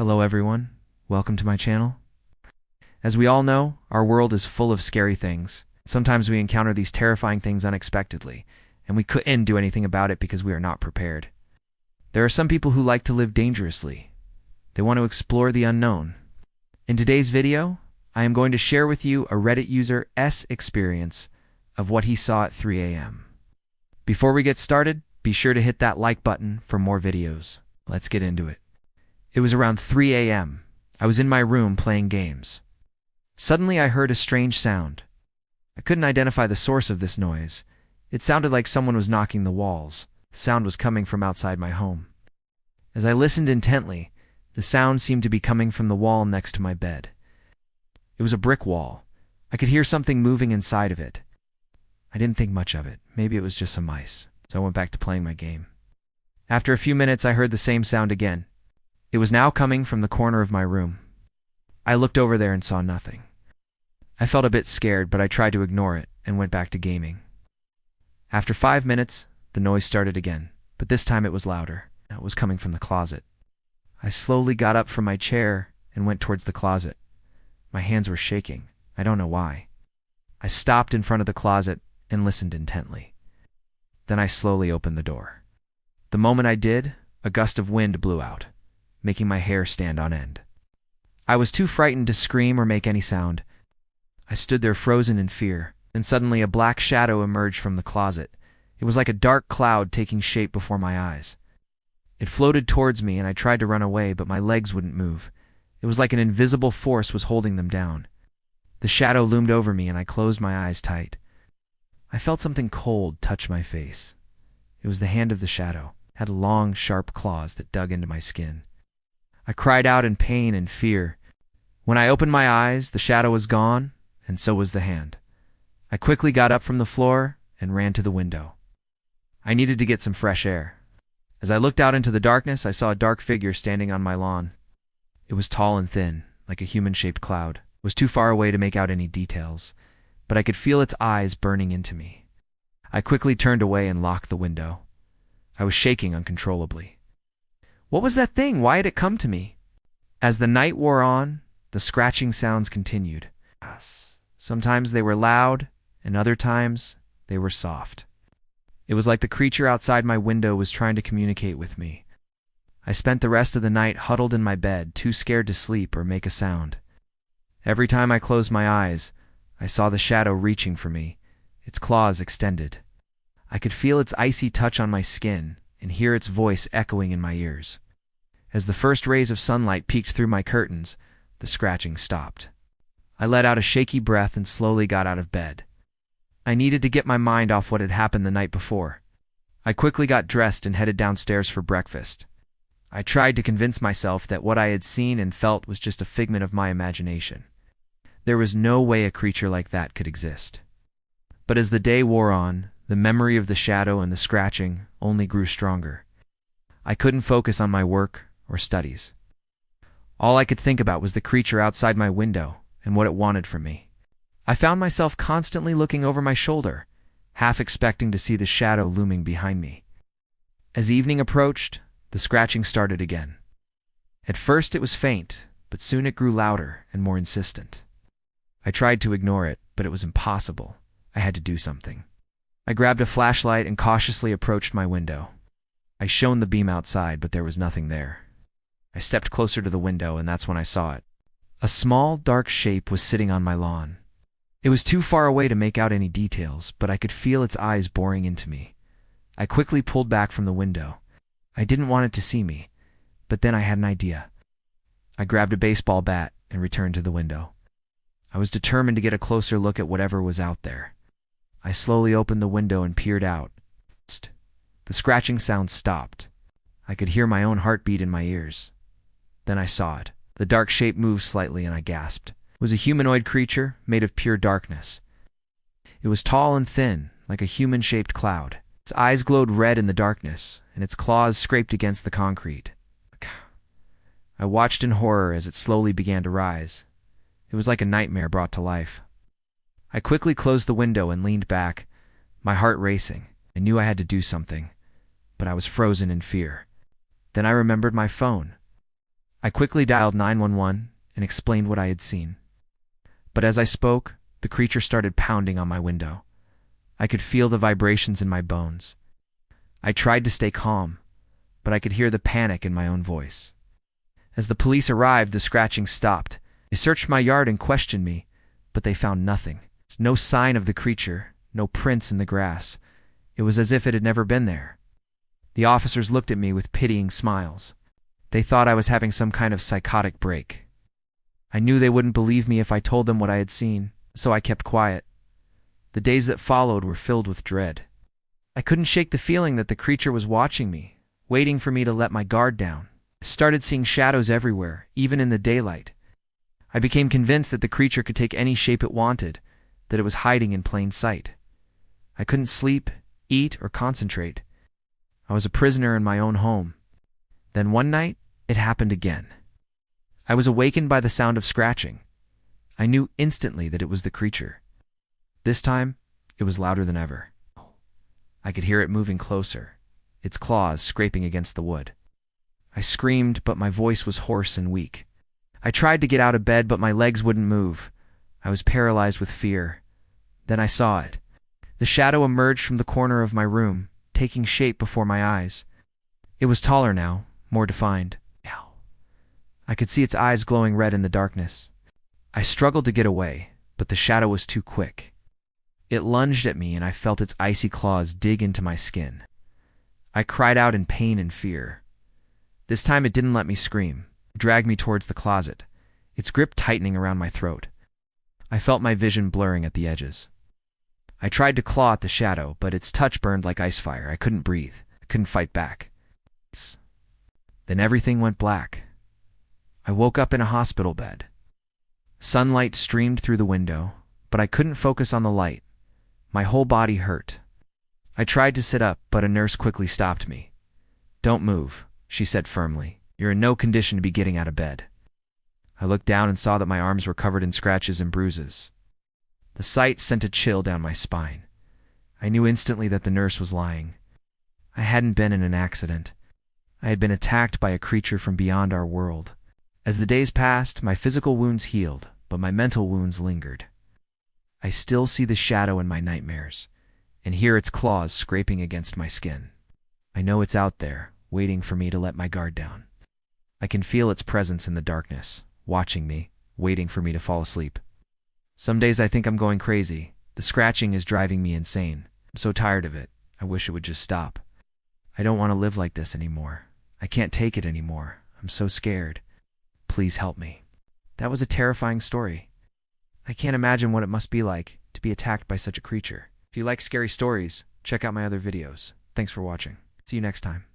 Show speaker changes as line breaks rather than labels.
Hello everyone, welcome to my channel. As we all know, our world is full of scary things. Sometimes we encounter these terrifying things unexpectedly, and we couldn't do anything about it because we are not prepared. There are some people who like to live dangerously. They want to explore the unknown. In today's video, I am going to share with you a Reddit user's experience of what he saw at 3 a.m. Before we get started, be sure to hit that like button for more videos. Let's get into it. It was around 3 a.m. I was in my room playing games. Suddenly I heard a strange sound. I couldn't identify the source of this noise. It sounded like someone was knocking the walls. The sound was coming from outside my home. As I listened intently, the sound seemed to be coming from the wall next to my bed. It was a brick wall. I could hear something moving inside of it. I didn't think much of it. Maybe it was just some mice. So I went back to playing my game. After a few minutes, I heard the same sound again. It was now coming from the corner of my room. I looked over there and saw nothing. I felt a bit scared, but I tried to ignore it and went back to gaming. After 5 minutes, the noise started again, but this time it was louder. It was coming from the closet. I slowly got up from my chair and went towards the closet. My hands were shaking. I don't know why. I stopped in front of the closet and listened intently. Then I slowly opened the door. The moment I did, a gust of wind blew out, making my hair stand on end. I was too frightened to scream or make any sound. I stood there frozen in fear, and suddenly a black shadow emerged from the closet. It was like a dark cloud taking shape before my eyes. It floated towards me, and I tried to run away, but my legs wouldn't move. It was like an invisible force was holding them down. The shadow loomed over me, and I closed my eyes tight. I felt something cold touch my face. It was the hand of the shadow. It had long, sharp claws that dug into my skin. I cried out in pain and fear. When I opened my eyes, the shadow was gone, and so was the hand. I quickly got up from the floor and ran to the window. I needed to get some fresh air. As I looked out into the darkness, I saw a dark figure standing on my lawn. It was tall and thin, like a human-shaped cloud. It was too far away to make out any details, but I could feel its eyes burning into me. I quickly turned away and locked the window. I was shaking uncontrollably. What was that thing? Why had it come to me? As the night wore on, the scratching sounds continued. Sometimes they were loud, and other times they were soft. It was like the creature outside my window was trying to communicate with me. I spent the rest of the night huddled in my bed, too scared to sleep or make a sound. Every time I closed my eyes, I saw the shadow reaching for me, its claws extended. I could feel its icy touch on my skin and hear its voice echoing in my ears. As the first rays of sunlight peeked through my curtains, the scratching stopped. I let out a shaky breath and slowly got out of bed. I needed to get my mind off what had happened the night before. I quickly got dressed and headed downstairs for breakfast. I tried to convince myself that what I had seen and felt was just a figment of my imagination. There was no way a creature like that could exist. But as the day wore on, the memory of the shadow and the scratching only grew stronger. I couldn't focus on my work or studies. All I could think about was the creature outside my window and what it wanted from me. I found myself constantly looking over my shoulder, half expecting to see the shadow looming behind me. As evening approached, the scratching started again. At first it was faint, but soon it grew louder and more insistent. I tried to ignore it, but it was impossible. I had to do something. I grabbed a flashlight and cautiously approached my window. I shone the beam outside, but there was nothing there. I stepped closer to the window, and that's when I saw it. A small, dark shape was sitting on my lawn. It was too far away to make out any details, but I could feel its eyes boring into me. I quickly pulled back from the window. I didn't want it to see me, but then I had an idea. I grabbed a baseball bat and returned to the window. I was determined to get a closer look at whatever was out there. I slowly opened the window and peered out. The scratching sound stopped. I could hear my own heartbeat in my ears. Then I saw it. The dark shape moved slightly and I gasped. It was a humanoid creature made of pure darkness. It was tall and thin, like a human-shaped cloud. Its eyes glowed red in the darkness, and its claws scraped against the concrete. I watched in horror as it slowly began to rise. It was like a nightmare brought to life. I quickly closed the window and leaned back, my heart racing. I knew I had to do something, but I was frozen in fear. Then I remembered my phone. I quickly dialed 911 and explained what I had seen. But as I spoke, the creature started pounding on my window. I could feel the vibrations in my bones. I tried to stay calm, but I could hear the panic in my own voice. As the police arrived, the scratching stopped. They searched my yard and questioned me, but they found nothing. No sign of the creature, no prints in the grass. It was as if it had never been there. The officers looked at me with pitying smiles. They thought I was having some kind of psychotic break. I knew they wouldn't believe me if I told them what I had seen, so I kept quiet. The days that followed were filled with dread. I couldn't shake the feeling that the creature was watching me, waiting for me to let my guard down. I started seeing shadows everywhere, even in the daylight. I became convinced that the creature could take any shape it wanted, that it was hiding in plain sight. I couldn't sleep, eat, or concentrate. I was a prisoner in my own home. Then one night, it happened again. I was awakened by the sound of scratching. I knew instantly that it was the creature. This time, it was louder than ever. I could hear it moving closer, its claws scraping against the wood. I screamed, but my voice was hoarse and weak. I tried to get out of bed, but my legs wouldn't move. I was paralyzed with fear. Then I saw it. The shadow emerged from the corner of my room, taking shape before my eyes. It was taller now, more defined. I could see its eyes glowing red in the darkness. I struggled to get away, but the shadow was too quick. It lunged at me, and I felt its icy claws dig into my skin. I cried out in pain and fear. This time it didn't let me scream. It dragged me towards the closet, its grip tightening around my throat. I felt my vision blurring at the edges. I tried to claw at the shadow, but its touch burned like ice fire. I couldn't breathe. I couldn't fight back. Then everything went black. I woke up in a hospital bed. Sunlight streamed through the window, but I couldn't focus on the light. My whole body hurt. I tried to sit up, but a nurse quickly stopped me. "Don't move," she said firmly. "You're in no condition to be getting out of bed." I looked down and saw that my arms were covered in scratches and bruises. The sight sent a chill down my spine. I knew instantly that the nurse was lying. I hadn't been in an accident. I had been attacked by a creature from beyond our world. As the days passed, my physical wounds healed, but my mental wounds lingered. I still see the shadow in my nightmares, and hear its claws scraping against my skin. I know it's out there, waiting for me to let my guard down. I can feel its presence in the darkness, watching me, waiting for me to fall asleep. Some days I think I'm going crazy. The scratching is driving me insane. I'm so tired of it. I wish it would just stop. I don't want to live like this anymore. I can't take it anymore. I'm so scared. Please help me. That was a terrifying story. I can't imagine what it must be like to be attacked by such a creature. If you like scary stories, check out my other videos. Thanks for watching. See you next time.